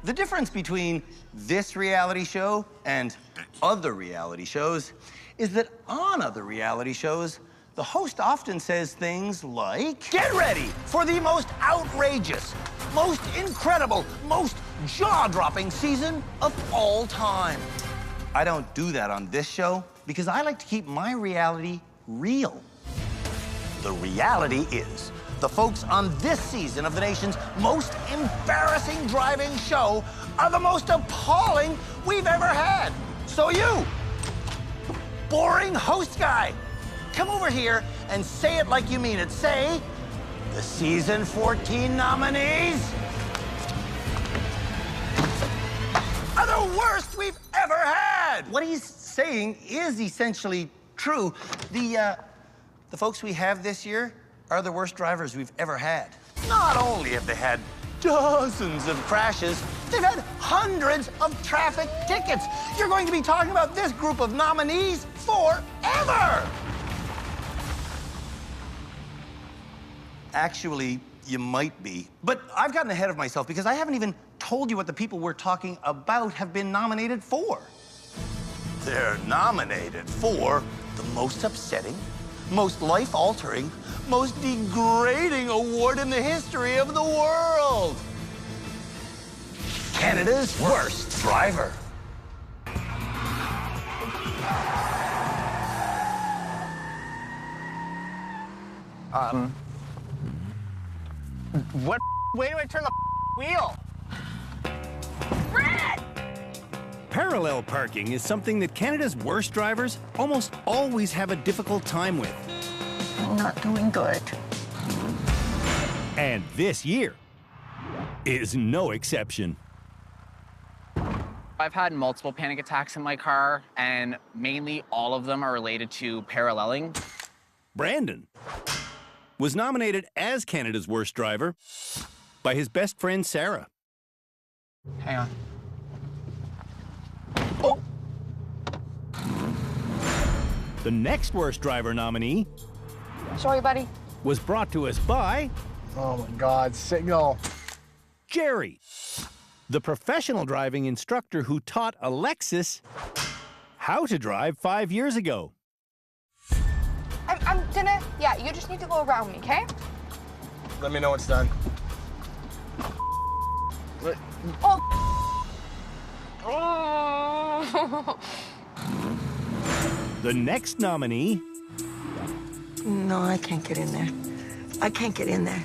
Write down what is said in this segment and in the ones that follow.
The difference between this reality show and other reality shows is that on other reality shows, the host often says things like, "Get ready for the most outrageous, most incredible, most jaw-dropping season of all time." I don't do that on this show because I like to keep my reality real. The reality is, the folks on this season of the nation's most embarrassing driving show are the most appalling we've ever had. So you, boring host guy, come over here and say it like you mean it. Say, the season 14 nominees are the worst we've ever had. What he's saying is essentially true. The folks we have this year are the worst drivers we've ever had. Not only have they had dozens of crashes, they've had hundreds of traffic tickets. You're going to be talking about this group of nominees forever. Actually, you might be. But I've gotten ahead of myself because I haven't even told you what the people we're talking about have been nominated for. They're nominated for the most upsetting, most life-altering, most degrading award in the history of the world. Canada's worst driver. What way do I turn the wheel? Brad! Parallel parking is something that Canada's worst drivers almost always have a difficult time with. I'm not doing good. And this year is no exception. I've had multiple panic attacks in my car, and mainly all of them are related to paralleling. Brandon was nominated as Canada's worst driver by his best friend, Sarah. Hang on. The next worst driver nominee Sorry, buddy. was brought to us by Oh my God, signal. Jerry, the professional driving instructor who taught Alexis how to drive 5 years ago. I'm gonna, yeah, you just need to go around me, okay? Let me know when it's done. Oh. Oh. The next nominee No, I can't get in there. I can't get in there.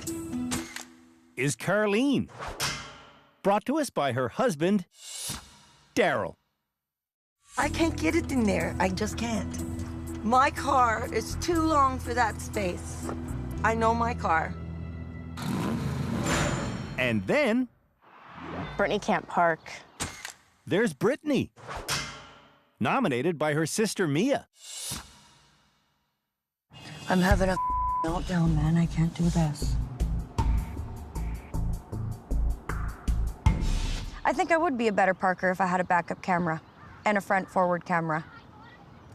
is Carlene, brought to us by her husband, Daryl. I can't get it in there. I just can't. My car is too long for that space. I know my car. And then Brittany can't park. there's Brittany, nominated by her sister Mia. I'm having a meltdown, man. I can't do this. I think I would be a better parker if I had a backup camera, and a front-forward camera,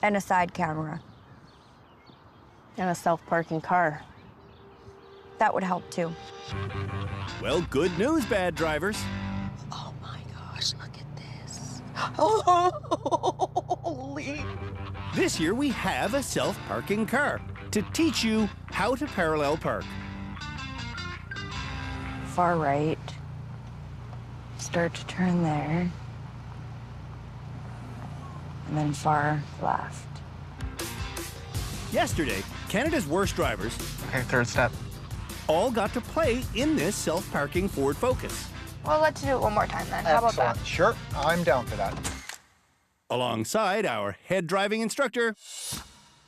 and a side camera. And a self-parking car. That would help, too. Well, good news, bad drivers. Oh my gosh, look at this. Holy. This year we have a self-parking car to teach you how to parallel park. Far right. Start to turn there. And then far left. Yesterday, Canada's worst drivers Okay, third step. all got to play in this self-parking Ford Focus, Well, let's do it one more time then. How about that? Excellent. Sure, I'm down for that. alongside our head driving instructor,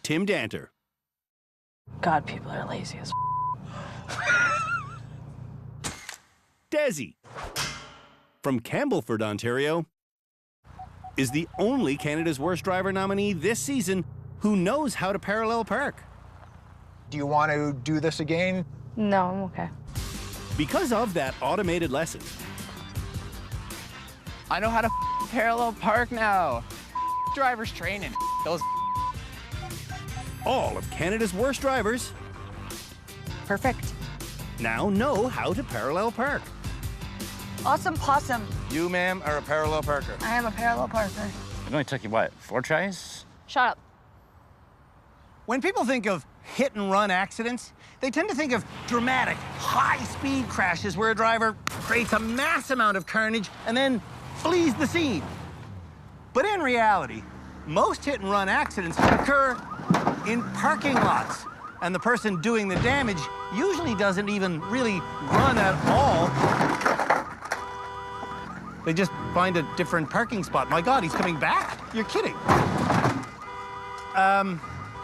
Tim Danter. God, people are lazy as Desi, from Campbellford, Ontario, is the only Canada's Worst Driver nominee this season who knows how to parallel park. Do you want to do this again? No, I'm okay. Because of that automated lesson, I know how to parallel park now. Driver's training. Those. all of Canada's worst drivers Perfect. now know how to parallel park. Awesome possum. You, ma'am, are a parallel parker. I am a parallel parker. It only took you, what, 4 tries? Shut up. When people think of hit-and-run accidents, they tend to think of dramatic, high-speed crashes where a driver creates a mass amount of carnage and then flees the scene. But in reality, most hit-and-run accidents occur in parking lots, and the person doing the damage usually doesn't even really run at all. They just find a different parking spot. My God, he's coming back? You're kidding.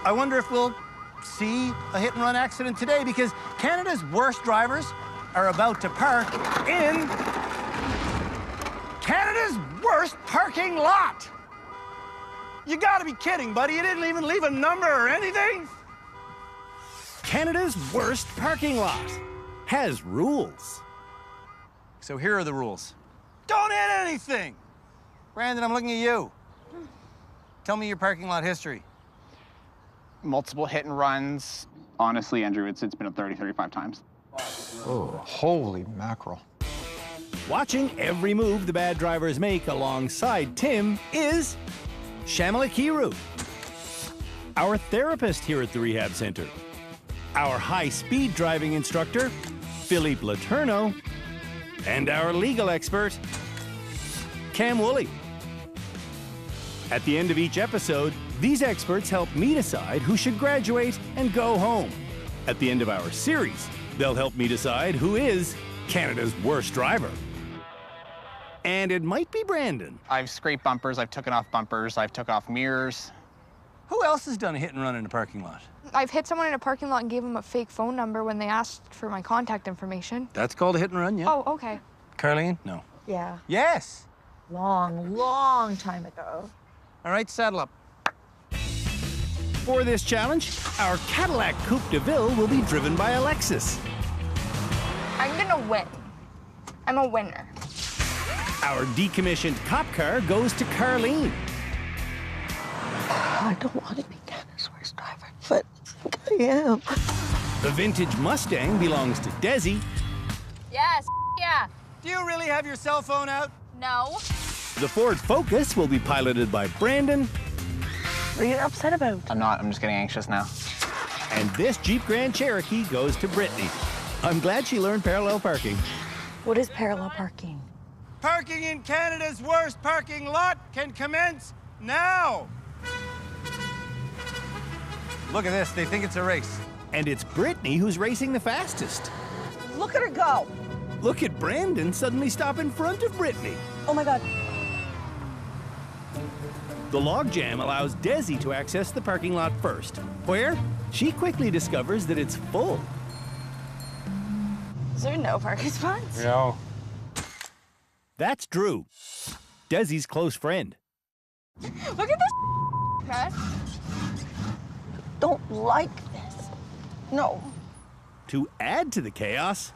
I wonder if we'll see a hit-and-run accident today, because Canada's worst drivers are about to park in Canada's worst parking lot. You gotta be kidding, buddy. You didn't even leave a number or anything? Canada's worst parking lot has rules. So here are the rules. Don't hit anything. Brandon, I'm looking at you. Tell me your parking lot history. Multiple hit and runs. Honestly, Andrew, it's been up 30, 35 times. Oh, holy mackerel. Watching every move the bad drivers make alongside Tim is Shamala Kiru, our therapist here at the Rehab Center, our high-speed driving instructor, Philippe Laterno, and our legal expert, Cam Woolley. At the end of each episode, these experts help me decide who should graduate and go home. At the end of our series, they'll help me decide who is Canada's worst driver. And it might be Brandon. I've scraped bumpers, I've taken off bumpers, I've took off mirrors. Who else has done a hit-and-run in a parking lot? I've hit someone in a parking lot and gave them a fake phone number when they asked for my contact information. That's called a hit-and-run, yeah. Oh, okay. Carleen? No. Yeah, Yes. long time ago. All right, saddle up. For this challenge, our Cadillac Coupe de Ville will be driven by Alexis. I'm gonna win. I'm a winner. Our decommissioned cop car goes to Carleen. I don't want to be Canada's worst driver, but I am. The vintage Mustang belongs to Desi. Yes, yeah. Do you really have your cell phone out? No. The Ford Focus will be piloted by Brandon. What are you upset about? I'm not, I'm just getting anxious now. And this Jeep Grand Cherokee goes to Brittany. I'm glad she learned parallel parking. What is parallel parking? Parking in Canada's worst parking lot can commence now. Look at this, they think it's a race. And it's Brittany who's racing the fastest. Look at her go. Look at Brandon suddenly stop in front of Brittany. Oh my God. The logjam allows Desi to access the parking lot first, where she quickly discovers that it's full. Is there no parking spots? No. That's Drew, Desi's close friend. Look at this mess. Don't like this. No. To add to the chaos,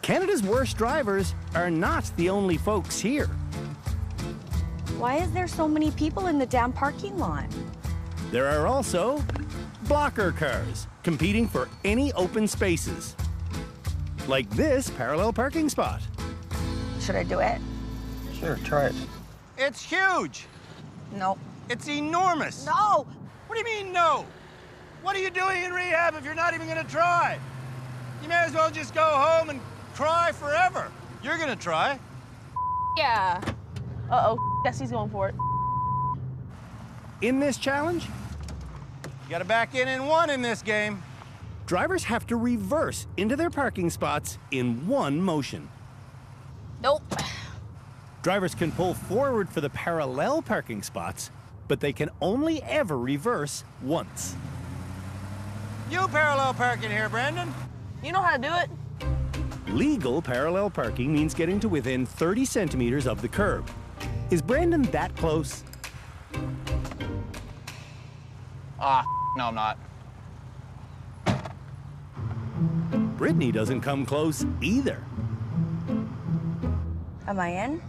Canada's worst drivers are not the only folks here. Why is there so many people in the damn parking lot? There are also blocker cars competing for any open spaces, like this parallel parking spot. Should I do it? Sure, try it. It's huge. No. It's enormous. No! What do you mean, no? What are you doing in rehab if you're not even gonna try? You may as well just go home and cry forever. You're gonna try. Yeah. Uh-oh, guess he's going for it. In this challenge, You gotta back in one in this game. drivers have to reverse into their parking spots in one motion. Nope. Drivers can pull forward for the parallel parking spots, but they can only ever reverse once. You parallel parking here, Brandon. You know how to do it? Legal parallel parking means getting to within 30 centimeters of the curb. Is Brandon that close? No, I'm not. Brittany doesn't come close either. Am I in?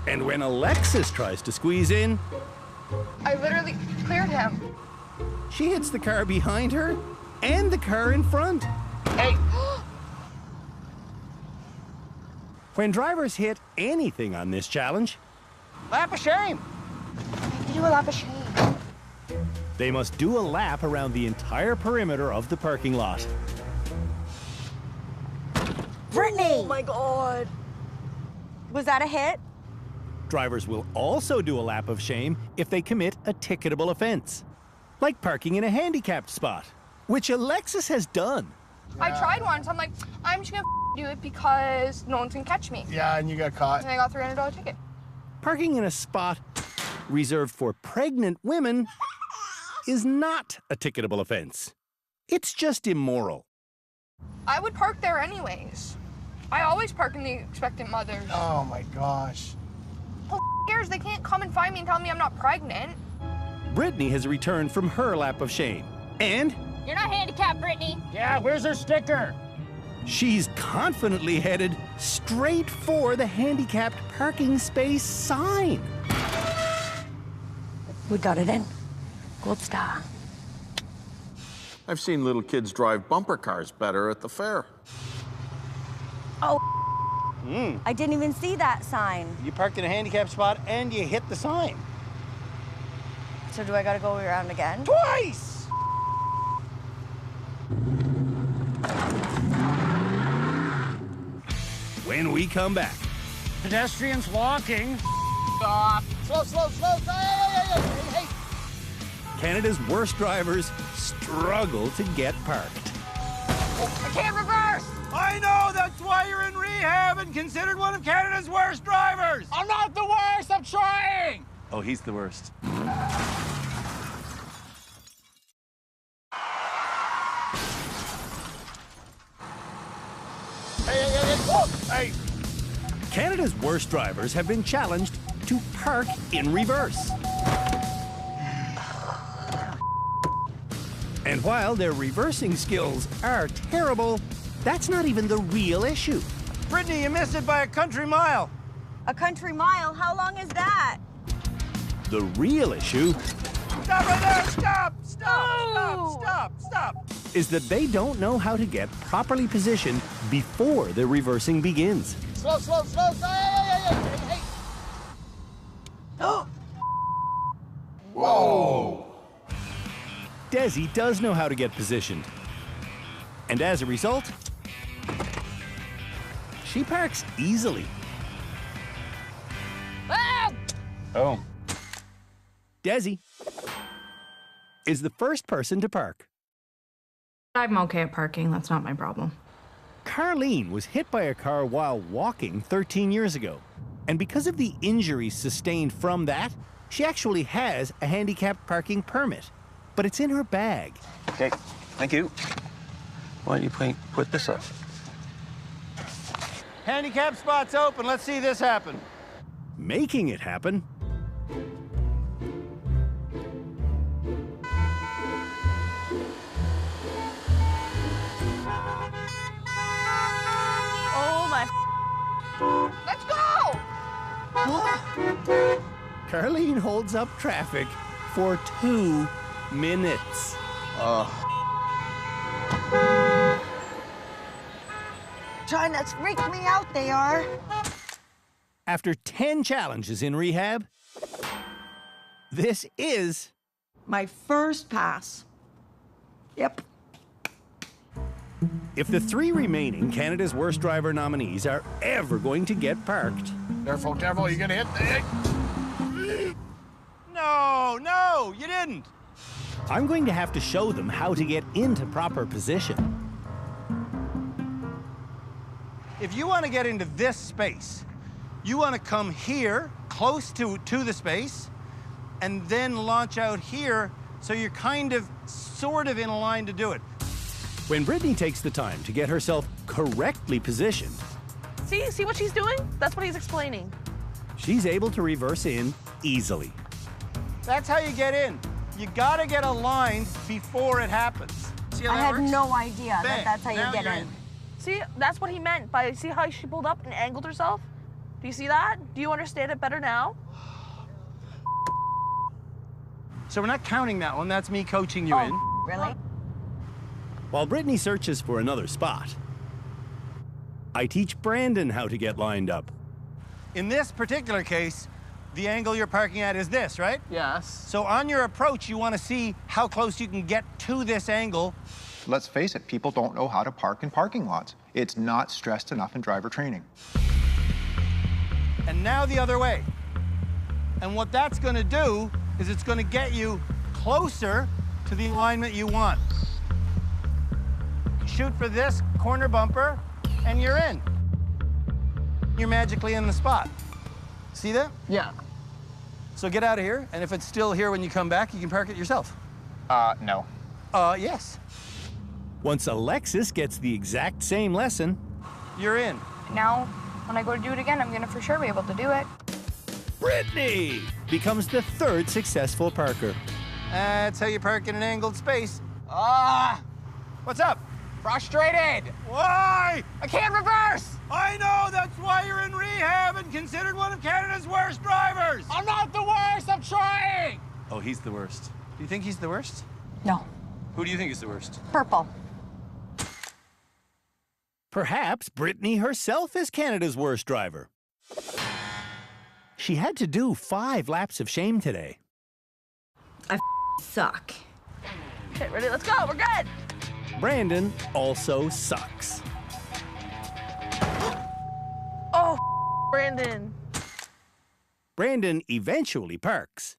And when Alexis tries to squeeze in, I literally cleared him. she hits the car behind her and the car in front. Hey, When drivers hit anything on this challenge, Lap of shame. You do a lap of shame. they must do a lap around the entire perimeter of the parking lot. Brittany! Oh my God. Was that a hit? Drivers will also do a lap of shame if they commit a ticketable offense, like parking in a handicapped spot, which Alexis has done. I tried once. I'm like, I'm just gonna do it because no one's gonna catch me. Yeah, and you got caught. And I got a $300 ticket. Parking in a spot reserved for pregnant women is not a ticketable offense. It's just immoral. I would park there anyways. I always park in the expectant mothers. Oh my gosh. Who cares? They can't come and find me and tell me I'm not pregnant. Brittany has returned from her lap of shame, and You're not handicapped, Brittany. Yeah, where's her sticker? she's confidently headed straight for the handicapped parking space sign. We got it in. Gold star. I've seen little kids drive bumper cars better at the fair. Oh, I didn't even see that sign. You parked in a handicapped spot and you hit the sign. So do I gotta go around again? Twice! When we come back, Pedestrians walking. Stop. Slow, slow, slow. Hey. Canada's worst drivers struggle to get parked. I can't reverse! I know, that's why you're in rehab and considered one of Canada's worst drivers! I'm not the worst, I'm trying! Oh, he's the worst. Hey! Canada's worst drivers have been challenged to park in reverse. And while their reversing skills are terrible, that's not even the real issue. Brittany, you missed it by a country mile. A country mile? How long is that? The real issue Stop right there! Stop! Stop! is that they don't know how to get properly positioned before the reversing begins. Slow! Hey! Whoa! Desi does know how to get positioned. And as a result, she parks easily. Oh. Desi is the first person to park. I'm okay at parking. That's not my problem. Carlene was hit by a car while walking 13 years ago. And because of the injuries sustained from that, she actually has a handicapped parking permit. But it's in her bag. Okay, thank you. Why don't you put this up? Handicap spot's open. Let's see this happen. Making it happen Oh my. Let's go! Carlene holds up traffic for 2 minutes. Trying to freak me out, they are. After 10 challenges in rehab, this is My first pass. Yep. if the 3 remaining Canada's Worst Driver nominees are ever going to get parked. Careful, you're gonna hit the... No, you didn't. I'm going to have to show them how to get into proper position. If you want to get into this space, you want to come here, close to the space, and then launch out here so you're sort of in a line to do it. When Brittany takes the time to get herself correctly positioned, See what she's doing? That's what he's explaining. she's able to reverse in easily. That's how you get in. You gotta get aligned before it happens. See how I that had works? no idea Bang. that that's how Now you get you're in. See, that's what he meant by, see how she pulled up and angled herself? Do you see that? Do you understand it better now? So we're not counting that one. That's me coaching you in. Really? While Brittany searches for another spot, I teach Brandon how to get lined up. In this particular case, the angle you're parking at is this, right? Yes. So on your approach, you want to see how close you can get to this angle. Let's face it, people don't know how to park in parking lots. It's not stressed enough in driver training. And now the other way. And what that's going to do is it's going to get you closer to the alignment you want. Shoot for this corner bumper, and you're in. You're magically in the spot. See that? Yeah. So get out of here, and if it's still here when you come back, you can park it yourself. No. Yes. Once Alexis gets the exact same lesson, you're in. Now, when I go to do it again, I'm gonna for sure be able to do it. Brittany becomes the third successful parker. That's how you park in an angled space. What's up? Frustrated. Why? I can't reverse. I know, that's why you're in rehab and considered one of Canada's worst drivers. I'm not the worst. I'm trying. Oh, he's the worst. Do you think he's the worst? No. Who do you think is the worst? Purple. Perhaps Brittany herself is Canada's worst driver. She had to do 5 laps of shame today. I suck. Okay, ready? Let's go. We're good. Brandon also sucks. Oh, Brandon. Brandon eventually parks.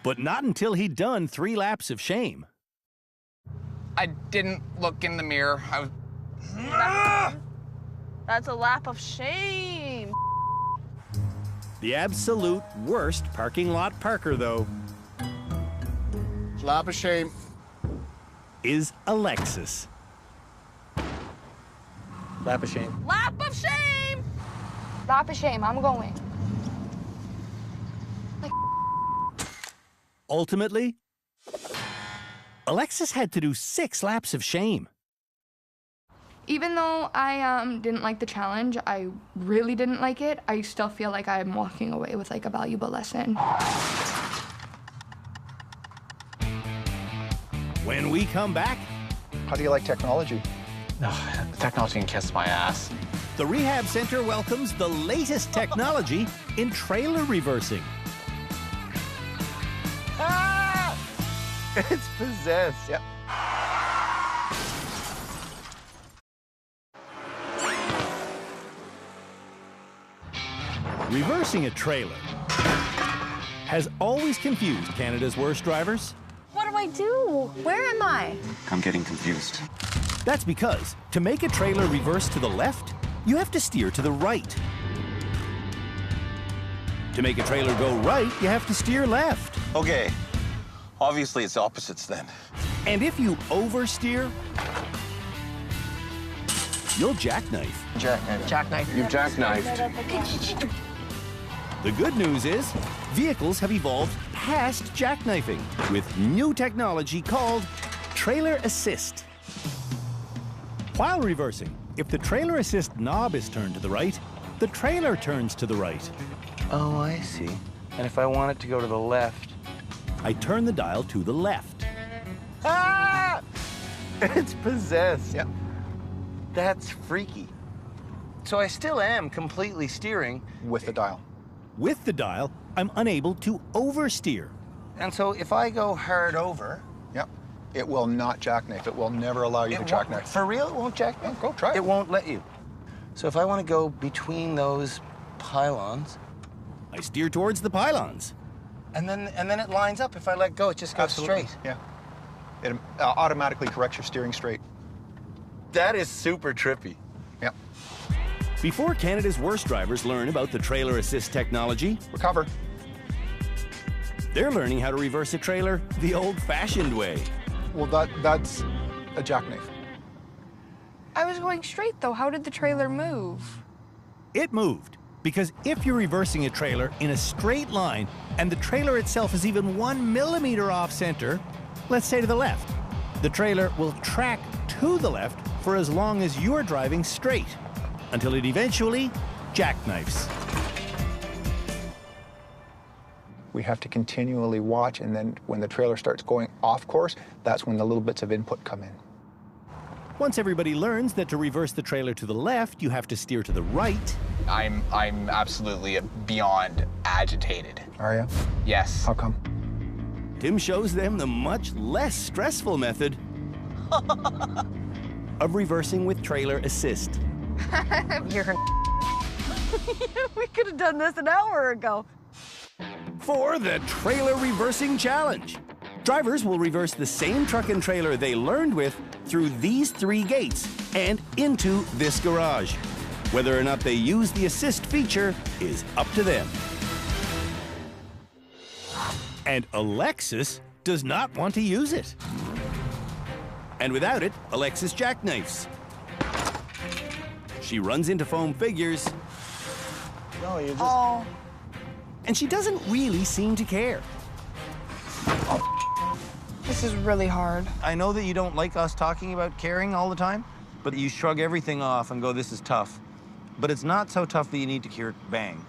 But not until he'd done 3 laps of shame. I didn't look in the mirror. I was... That's a lap of shame. The absolute worst parking lot parker, though, Lap of shame. is Alexis. Lap of shame. Lap of shame. Lap of shame, I'm going. Ultimately, Alexis had to do 6 laps of shame. Even though I didn't like the challenge, I really didn't like it, I still feel like I'm walking away with like a valuable lesson. When we come back, How do you like technology? Technology can kiss my ass. the Rehab Center welcomes the latest technology in trailer reversing. It's possessed. Yep. Reversing a trailer has always confused Canada's worst drivers. What do I do? Where am I? I'm getting confused. That's because to make a trailer reverse to the left, you have to steer to the right. To make a trailer go right, you have to steer left. Okay. Obviously, it's opposites then. And if you oversteer, you'll jackknife. Jackknife. You've jackknifed. The good news is, vehicles have evolved past jackknifing with new technology called Trailer Assist. While reversing, if the Trailer Assist knob is turned to the right, the trailer turns to the right. Oh, I see. And if I want it to go to the left? I turn the dial to the left. Ah! It's possessed. Yep. That's freaky. So I still am completely steering. With the dial. With the dial, I'm unable to oversteer. And so if I go hard over... Yep. It will not jackknife. It will never allow you to jackknife. For real, it won't jackknife? Go try it. It won't let you. So if I want to go between those pylons... I steer towards the pylons. And then it lines up. If I let go, it just goes Absolutely. straight. Yeah. It automatically corrects your steering straight. That is super trippy. Yep. Before Canada's worst drivers learn about the Trailer Assist technology, Recover. they're learning how to reverse a trailer the old-fashioned way. Well, that's a jackknife. I was going straight though, how did the trailer move? It moved because if you're reversing a trailer in a straight line and the trailer itself is even 1 millimeter off center, let's say to the left, the trailer will track to the left for as long as you're driving straight, until it eventually jackknifes. We have to continually watch, and then when the trailer starts going off course, that's when the little bits of input come in. Once everybody learns that to reverse the trailer to the left, you have to steer to the right. I'm absolutely beyond agitated. Are you? Yes. How come? Tim shows them the much less stressful method of reversing with trailer assist. You're we could have done this an hour ago. For the Trailer Reversing Challenge. Drivers will reverse the same truck and trailer they learned with through these 3 gates and into this garage. Whether or not they use the assist feature is up to them. And Alexis does not want to use it. And without it, Alexis jackknifes. She runs into foam figures. No, you just... Oh. And she doesn't really seem to care. This is really hard. I know that you don't like us talking about caring all the time, but you shrug everything off and go, this is tough. But it's not so tough that you need to cure bang.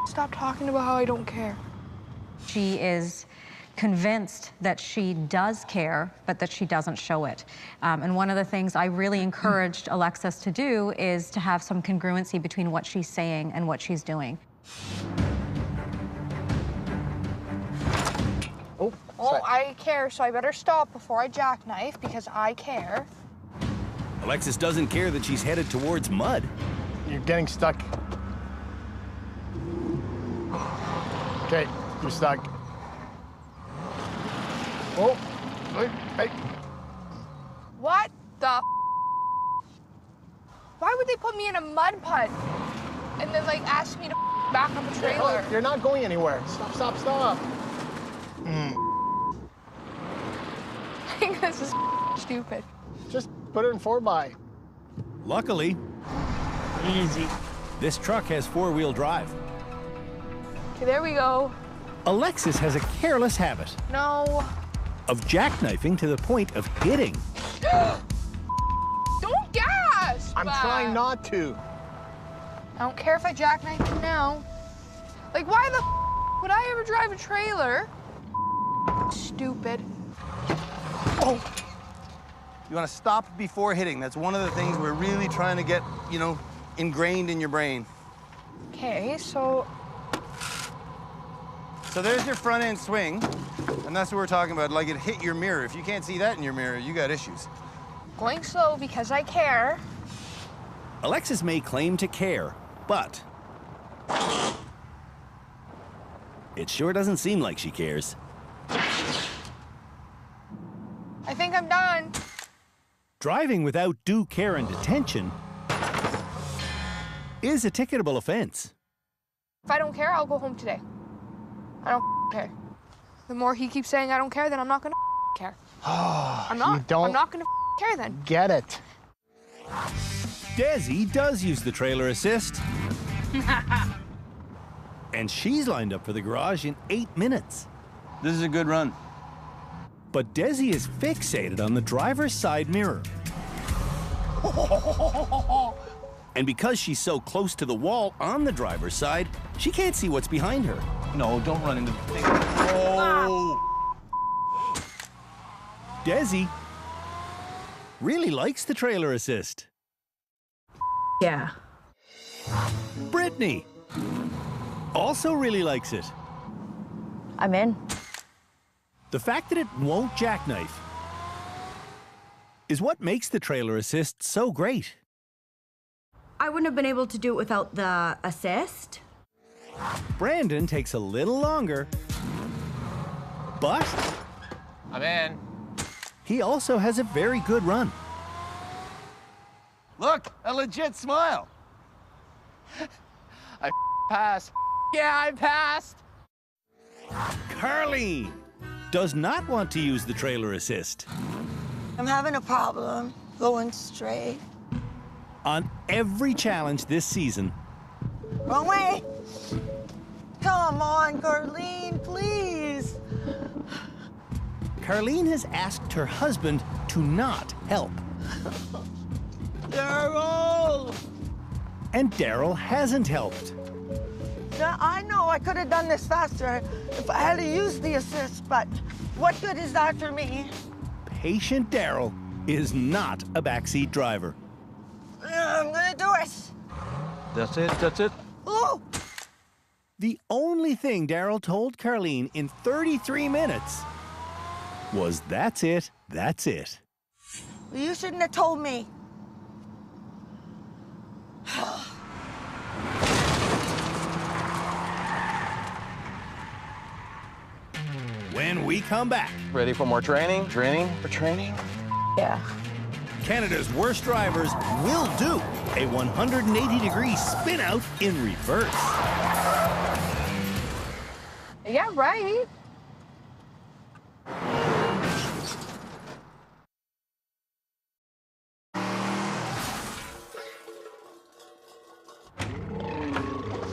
Stop talking about how I don't care. She is convinced that she does care, but that she doesn't show it. And one of the things I really encouraged Alexis to do is to have some congruency between what she's saying and what she's doing. Oh, I care, so I better stop before I jackknife because I care. Alexis doesn't care that she's headed towards mud. You're getting stuck. Okay, you're stuck. Oh, hey. What the Why would they put me in a mud putt and then, like, ask me to back up a trailer? You're not going anywhere. Stop, stop, stop. I think this is stupid. Just put it in 4x. Luckily, easy. This truck has 4-wheel drive. Okay, there we go. Alexis has a careless habit No. of jackknifing to the point of hitting. Don't gasp! I'm trying not to. I don't care if I jackknife it now. Like, why the would I ever drive a trailer? Stupid. Oh. You want to stop before hitting. That's one of the things we're really trying to get, ingrained in your brain. Okay, so there's your front end swing, and that's what we're talking about. Like, it hit your mirror. If you can't see that in your mirror, you got issues. going slow because I care. Alexis may claim to care, but it sure doesn't seem like she cares. I think I'm done. Driving without due care and attention is a ticketable offense. If I don't care, I'll go home today. I don't care. The more he keeps saying I don't care, then I'm not gonna care. I'm not gonna care then. Get it. Desi does use the trailer assist. And she's lined up for the garage in 8 minutes. This is a good run. But Desi is fixated on the driver's side mirror. And because she's so close to the wall on the driver's side, she can't see what's behind her. No, don't run into the thing. Oh! Desi really likes the trailer assist. Yeah. Brittany also really likes it. I'm in. The fact that it won't jackknife is what makes the trailer assist so great. I wouldn't have been able to do it without the assist. Brandon takes a little longer, but I'm in. He also has a very good run. Look, a legit smile. I passed. Yeah, I passed. Carly does not want to use the trailer assist. I'm having a problem going straight. On every challenge this season, Wrong way. Come on, Carlene, please. Carlene has asked her husband to not help. Daryl! And Daryl hasn't helped. Yeah, I know I could have done this faster if I had to use the assist, but what good is that for me? Patient Daryl is not a backseat driver. I'm gonna do it. That's it, that's it. Oh! The only thing Daryl told Carlene in 33 minutes was, that's it, that's it. You shouldn't have told me. When we come back. Ready for more training? Training for training? Yeah. Canada's worst drivers will do a 180-degree spin out in reverse. Yeah, right.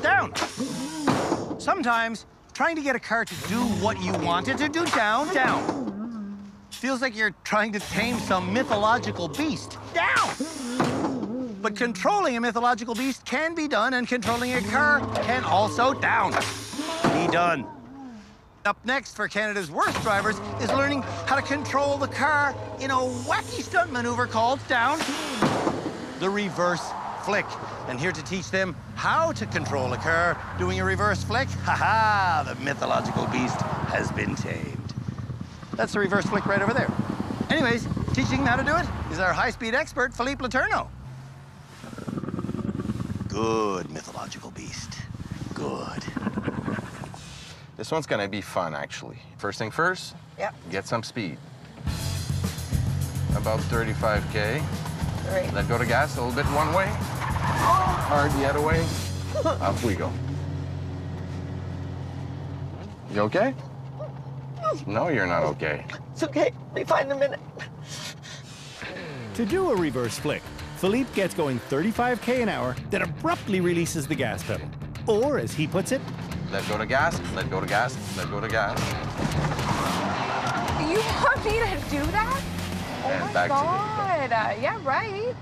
Down. Sometimes trying to get a car to do what you want it to do, down. Feels like you're trying to tame some mythological beast. Down. But controlling a mythological beast can be done, and controlling a car can also, down, be done. Up next for Canada's worst drivers is learning how to control the car in a wacky stunt maneuver called, down, the reverse flick. And here to teach them how to control a car doing a reverse flick, the mythological beast has been tamed. That's the reverse flick right over there. Anyways, teaching them how to do it is our high-speed expert, Philippe Letourneau. Good, mythological beast. Good. This one's gonna be fun, actually. First thing first, get some speed. About 35K. Right. Let go to gas a little bit one way. Hard the other way. Off we go. You okay? No, you're not okay. It's okay. Be fine in a minute. To do a reverse flick, Philippe gets going 35K an hour, then abruptly releases the gas pedal. Or, as he puts it, let go to gas, let go to gas, let go to gas. You want me to do that? And Oh my back God. Yeah, right.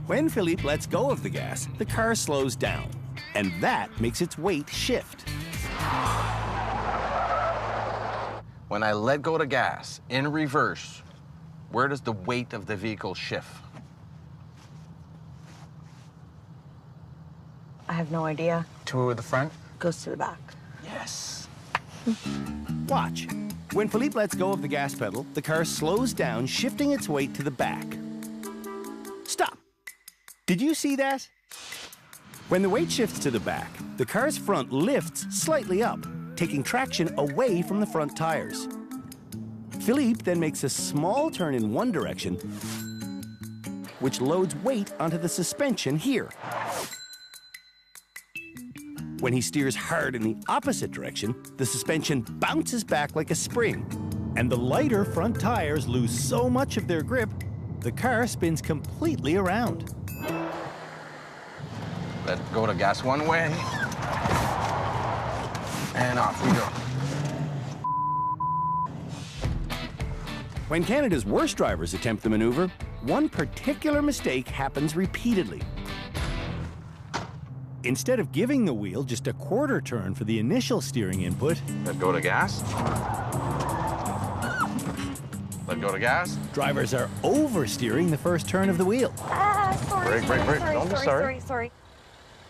when Philippe lets go of the gas, the car slows down, and that makes its weight shift. When I let go to gas in reverse, where does the weight of the vehicle shift? I have no idea. To the front? Goes to the back. Yes. Watch. When Philippe lets go of the gas pedal, the car slows down, shifting its weight to the back. Stop. Did you see that? When the weight shifts to the back, the car's front lifts slightly up, taking traction away from the front tires. Philippe then makes a small turn in one direction, which loads weight onto the suspension here. When he steers hard in the opposite direction, the suspension bounces back like a spring, and the lighter front tires lose so much of their grip, the car spins completely around. Let go to gas one way, and off we go. When Canada's worst drivers attempt the maneuver, one particular mistake happens repeatedly. Instead of giving the wheel just a quarter turn for the initial steering input, Let go to gas. Let go to gas. drivers are oversteering the first turn of the wheel. Brake, brake, brake. Don't be sorry. Sorry.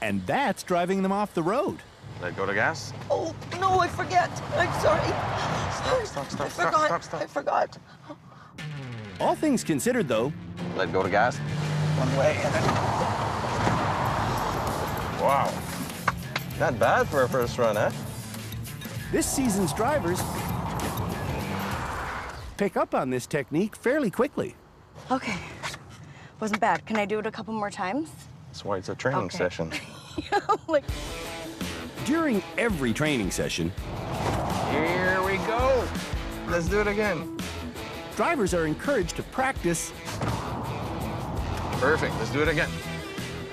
And that's driving them off the road. Let go to gas. Oh, no, I forget. I'm sorry. Stop, I forgot. I forgot. All things considered, though, Let go to gas. One way, and then... Wow. Not bad for a first run, huh? this season's drivers pick up on this technique fairly quickly. Okay. Wasn't bad. Can I do it a couple more times? That's why it's a training Okay. session. Like, During every training session, Here we go. Let's do it again. drivers are encouraged to practice Perfect. Let's do it again.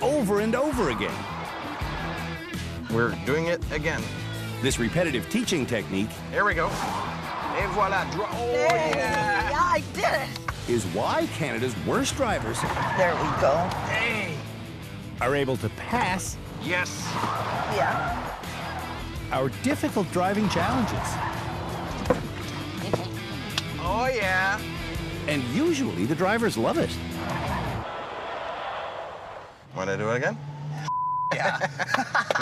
over and over again. We're doing it again. This repetitive teaching technique Here we go. Et voila. Oh, yeah. Yeah, I did it. is why Canada's worst drivers There we go. Hey. are able to pass Yes. Yeah. our difficult driving challenges. Oh, yeah. And usually the drivers love it. Want to do it again? Yeah.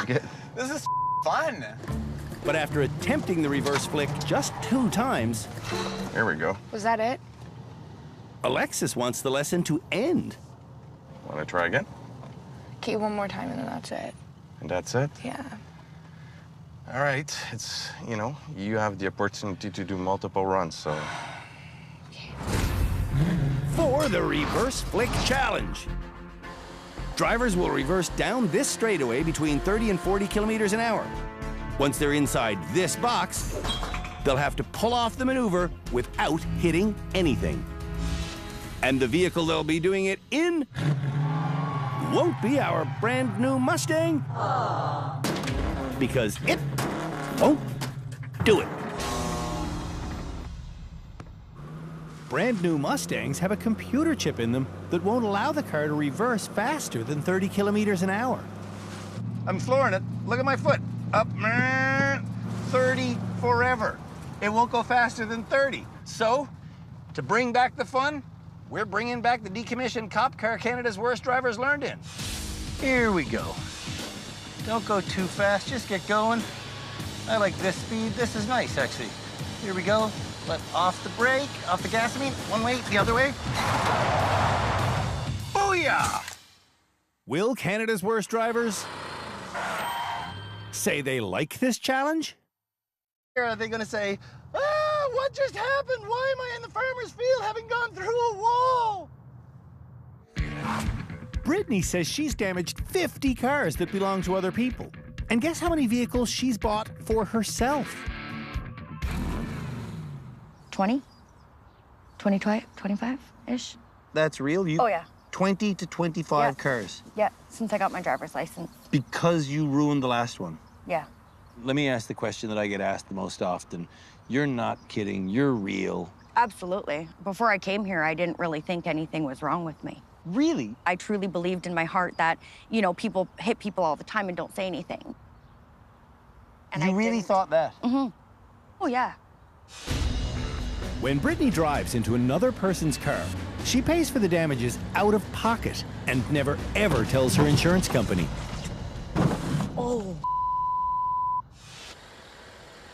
Good. This is fun. But after attempting the reverse flick just 2 times, Here we go. Was that it? Alexis wants the lesson to end. Want to try again? Okay, one more time and then that's it. And that's it? Yeah. All right. It's, you know, you have the opportunity to do multiple runs, so. For the reverse flick challenge. Drivers will reverse down this straightaway between 30 and 40 kilometers an hour. Once they're inside this box, they'll have to pull off the maneuver without hitting anything. And the vehicle they'll be doing it in won't be our brand new Mustang, because it won't do it. Brand new Mustangs have a computer chip in them that won't allow the car to reverse faster than 30 kilometers an hour. I'm flooring it. Look at my foot. Up, 30 forever. It won't go faster than 30. So, to bring back the fun, we're bringing back the decommissioned cop car Canada's worst drivers learned in. Here we go. Don't go too fast, just get going. I like this speed. This is nice, actually. Here we go. Let off the brake, off the gas, I mean. One way, the other way. Booyah! Will Canada's worst drivers say they like this challenge? Are they gonna say, ah, what just happened? Why am I in the farmer's field having gone through a wall? Brittany says she's damaged 50 cars that belong to other people. And guess how many vehicles she's bought for herself? 20? 25-ish? That's real? You? Oh, yeah. 20 to 25 cars. Yeah, since I got my driver's license. Because you ruined the last one. Yeah. Let me ask the question that I get asked the most often. You're not kidding, you're real. Absolutely. Before I came here, I didn't really think anything was wrong with me. Really? I truly believed in my heart that, you know, people hit people all the time and don't say anything. And you really thought that? Mm-hmm. Oh, yeah. When Brittany drives into another person's car, she pays for the damages out of pocket and never, ever tells her insurance company. Oh.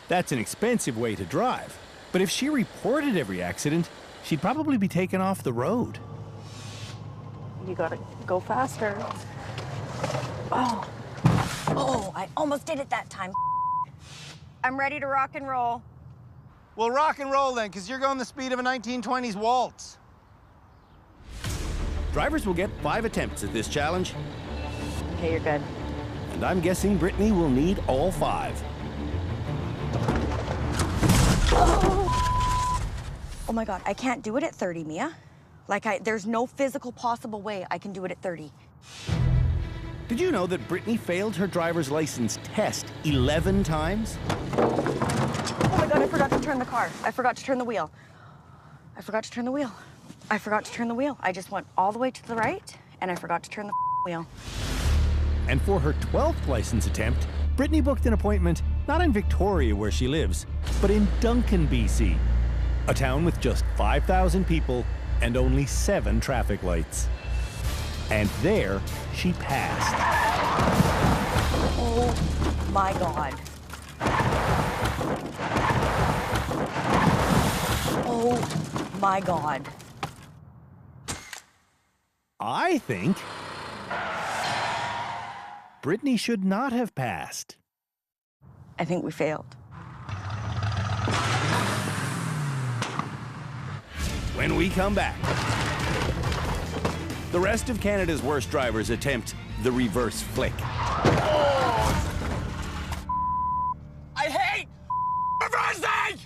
That's an expensive way to drive. But if she reported every accident, she'd probably be taken off the road. You gotta go faster. Oh. Oh, I almost did it that time. I'm ready to rock and roll. Well, rock and roll then, because you're going the speed of a 1920s waltz. Drivers will get 5 attempts at this challenge. Okay, you're good. And I'm guessing Brittany will need all 5. Oh my God, I can't do it at 30, Mia. Like, there's no physical possible way I can do it at 30. Did you know that Brittany failed her driver's license test 11 times? Oh my God, I forgot to turn the car. I forgot to turn the wheel. I forgot to turn the wheel. I forgot to turn the wheel. I just went all the way to the right, and I forgot to turn the wheel. And for her 12th license attempt, Brittany booked an appointment not in Victoria, where she lives, but in Duncan, BC, a town with just 5,000 people and only 7 traffic lights. And there, she passed. Oh my God. Oh my God. I think Brittany should not have passed. I think we failed. When we come back, the rest of Canada's worst drivers attempt the reverse flick. I hate reversing!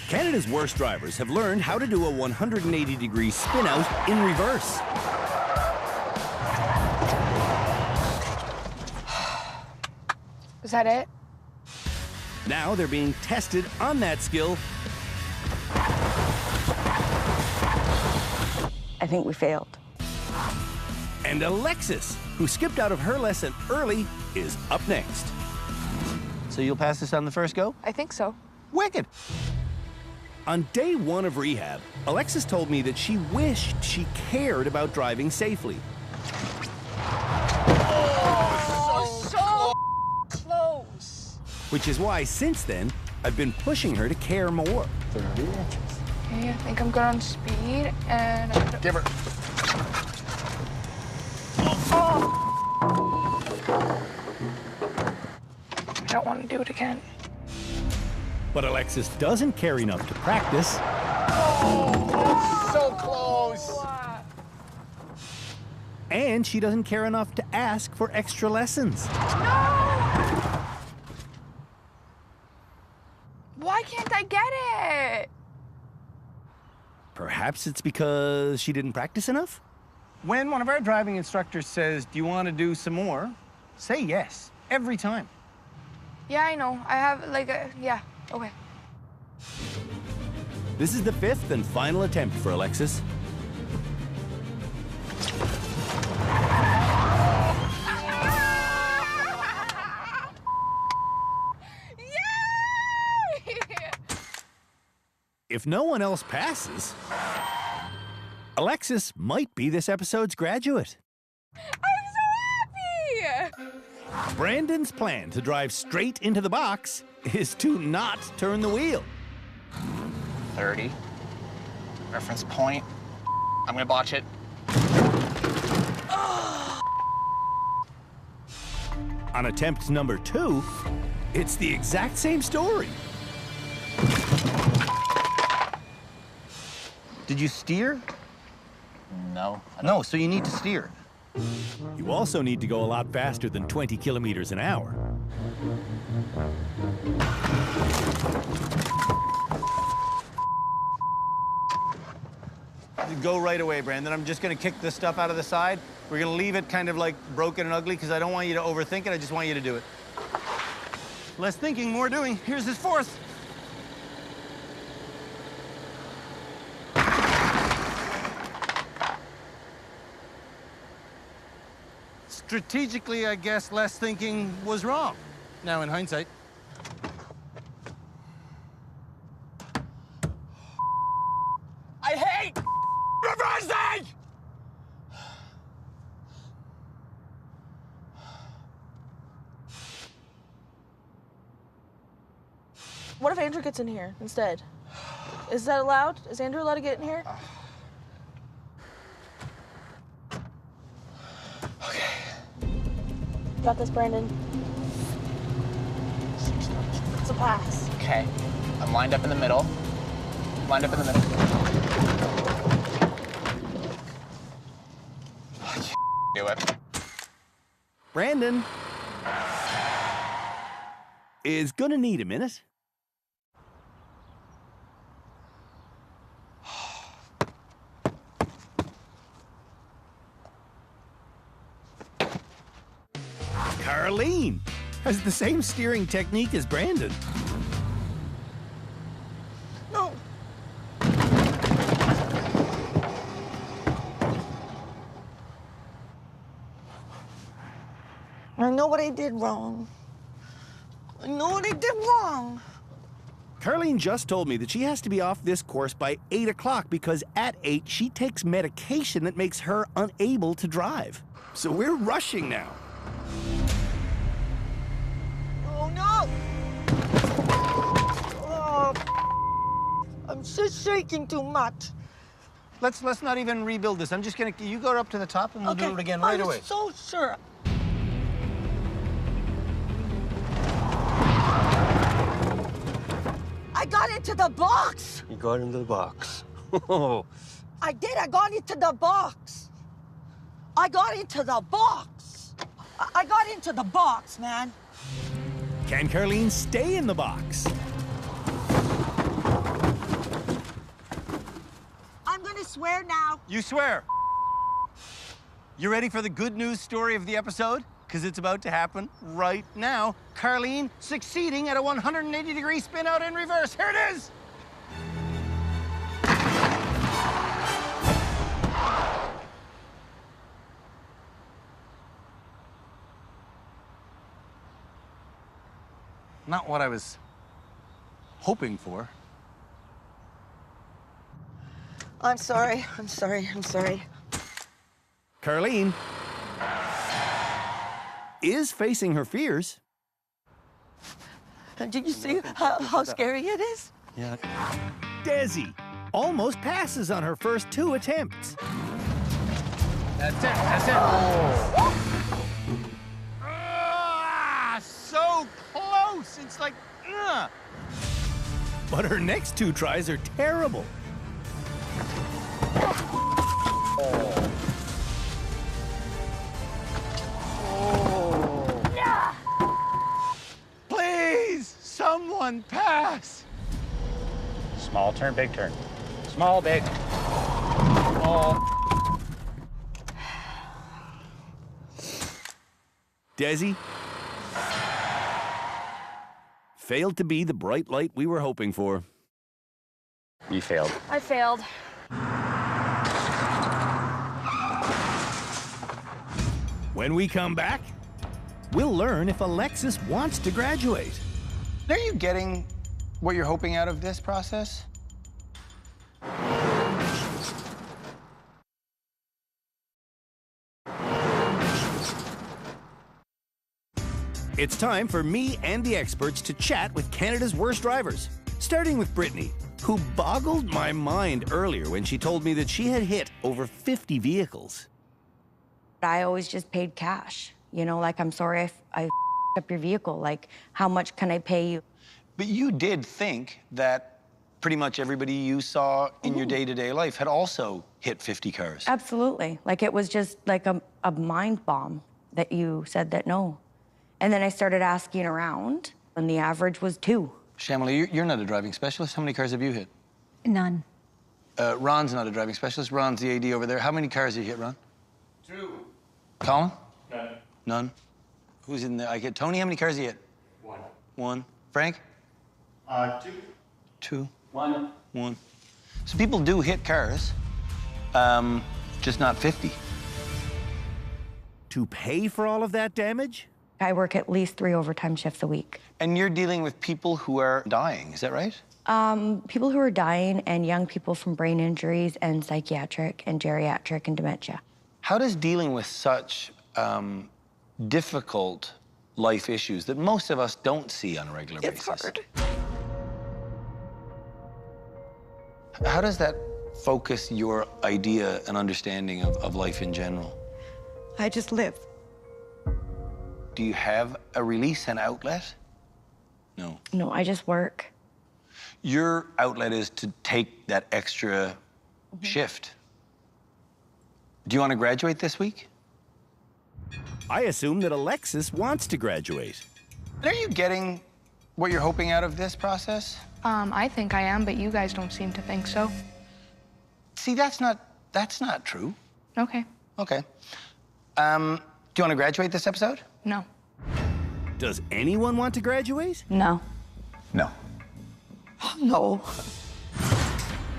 Canada's worst drivers have learned how to do a 180-degree spin out in reverse. Is that it? Now they're being tested on that skill. I think we failed. And Alexis, who skipped out of her lesson early, is up next. So you'll pass this on the first go? I think so. Wicked. On day 1 of rehab, Alexis told me that she wished she cared about driving safely. So close. Which is why, since then, I've been pushing her to care more. 30. Okay, I think I'm good on speed, and I'm gonna... Give her. I don't want to do it again. But Alexis doesn't care enough to practice. So close. And she doesn't care enough to ask for extra lessons. Why can't I get it? Perhaps it's because she didn't practice enough? When one of our driving instructors says, do you want to do some more? Say yes, every time. Yeah, I know. I have like a, yeah, okay. This is the 5th and final attempt for Alexis. If no one else passes, Alexis might be this episode's graduate. I'm so happy! Brandon's plan to drive straight into the box is to not turn the wheel. 30. Reference point. I'm gonna botch it. On attempt number 2, it's the exact same story. Did you steer? No. No, so you need to steer. You also need to go a lot faster than 20 kilometers an hour. Go right away, Brandon. I'm just gonna kick this stuff out of the side. We're gonna leave it kind of like broken and ugly because I don't want you to overthink it. I just want you to do it. Less thinking, more doing. Here's his 4th. Strategically, I guess less thinking was wrong. Now, in hindsight. I hate reversing! What if Andrew gets in here instead? Is that allowed? Is Andrew allowed to get in here? Got this, Brandon. It's a pass. Okay. I'm lined up in the middle. Lined up in the middle. I can't do it. Brandon is gonna need a minute. Carleen has the same steering technique as Brandon. No. I know what I did wrong. I know what I did wrong. Carleen just told me that she has to be off this course by 8 o'clock because at 8 she takes medication that makes her unable to drive. So we're rushing now. Oh, no! Oh, I'm just shaking too much. Let's not even rebuild this. I'm just gonna, you go up to the top and we'll do it again right away. I'm so sure. I got into the box. You got into the box. I did. I got into the box. I got into the box. I got into the box, man. Can Carleen stay in the box? I'm gonna swear now. You swear. You ready for the good news story of the episode? Because it's about to happen right now. Carleen succeeding at a 180-degree spin out in reverse. Here it is. not what I was hoping for. I'm sorry. I'm sorry. I'm sorry. Carlene is facing her fears. Did you see how scary it is? Yeah. Desi almost passes on her first 2 attempts. That's it. That's it. Ah, so close. It's like, But her next 2 tries are terrible. Please, someone pass. Small turn, big turn. Small, big. Small. Desi failed to be the bright light we were hoping for. You failed. I failed. When we come back, we'll learn if Alexis wants to graduate. Are you getting what you're hoping out of this process? It's time for me and the experts to chat with Canada's worst drivers, starting with Brittany, who boggled my mind earlier when she told me that she had hit over 50 vehicles. I always just paid cash. You know, like, I'm sorry if I up your vehicle. Like, how much can I pay you? But you did think that pretty much everybody you saw in your day-to-day life had also hit 50 cars. Absolutely. Like, it was just like a mind bomb that you said that no. And then I started asking around, and the average was 2. Shamala, you're not a driving specialist. How many cars have you hit? None. Ron's not a driving specialist. Ron's the AD over there. How many cars have you hit, Ron? 2. Colin? None. None. Who's in there? I get Tony. How many cars have you hit? 1. 1. Frank? 2. 2. 1. 1. So people do hit cars, just not 50. To pay for all of that damage? I work at least 3 overtime shifts a week. And you're dealing with people who are dying, is that right? People who are dying and young people from brain injuries and psychiatric and geriatric and dementia. How does dealing with such difficult life issues that most of us don't see on a regular basis? It's hard. How does that focus your idea and understanding of life in general? I just live. Do you have a release and outlet? No. No, I just work. Your outlet is to take that extra shift. Do you want to graduate this week? I assume that Alexis wants to graduate. Are you getting what you're hoping out of this process? I think I am, but you guys don't seem to think so. See, that's not true. Okay. Okay. Do you want to graduate this episode? No. Does anyone want to graduate? No. No. No.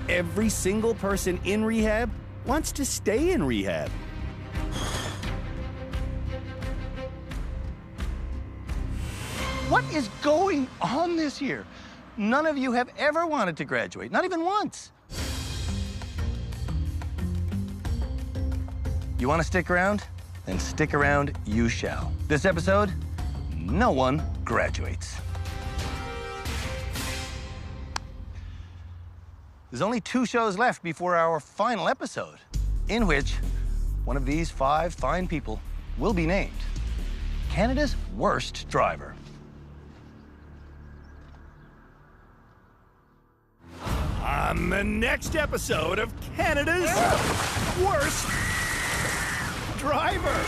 Every single person in rehab wants to stay in rehab. What is going on this year? None of you have ever wanted to graduate, not even once. You want to stick around? Then stick around, you shall. This episode, no one graduates. There's only 2 shows left before our final episode, in which one of these 5 fine people will be named Canada's worst driver. On the next episode of Canada's worst driver.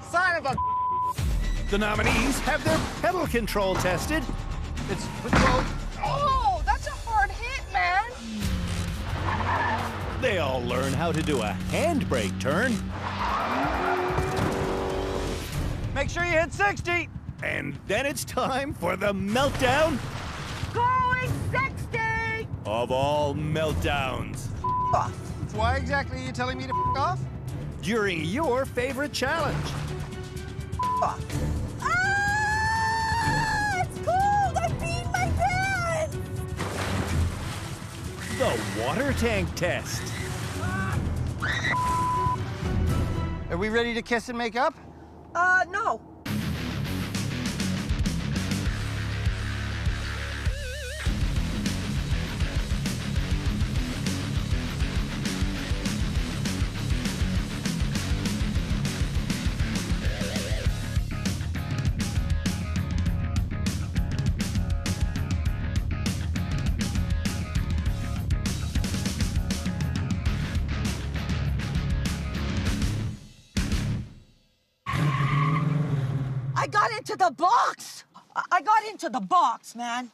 Son of a... The nominees have their pedal control tested. It's control. Oh, that's a hard hit, man. They all learn how to do a handbrake turn. Make sure you hit 60. And then it's time for the meltdown Going 60! of all meltdowns. Off. Why exactly are you telling me to off? During your favorite challenge. Fuck. Ah! It's cold! I peed my pants! The water tank test. Are we ready to kiss and make up? No. I got into the box! I got into the box, man.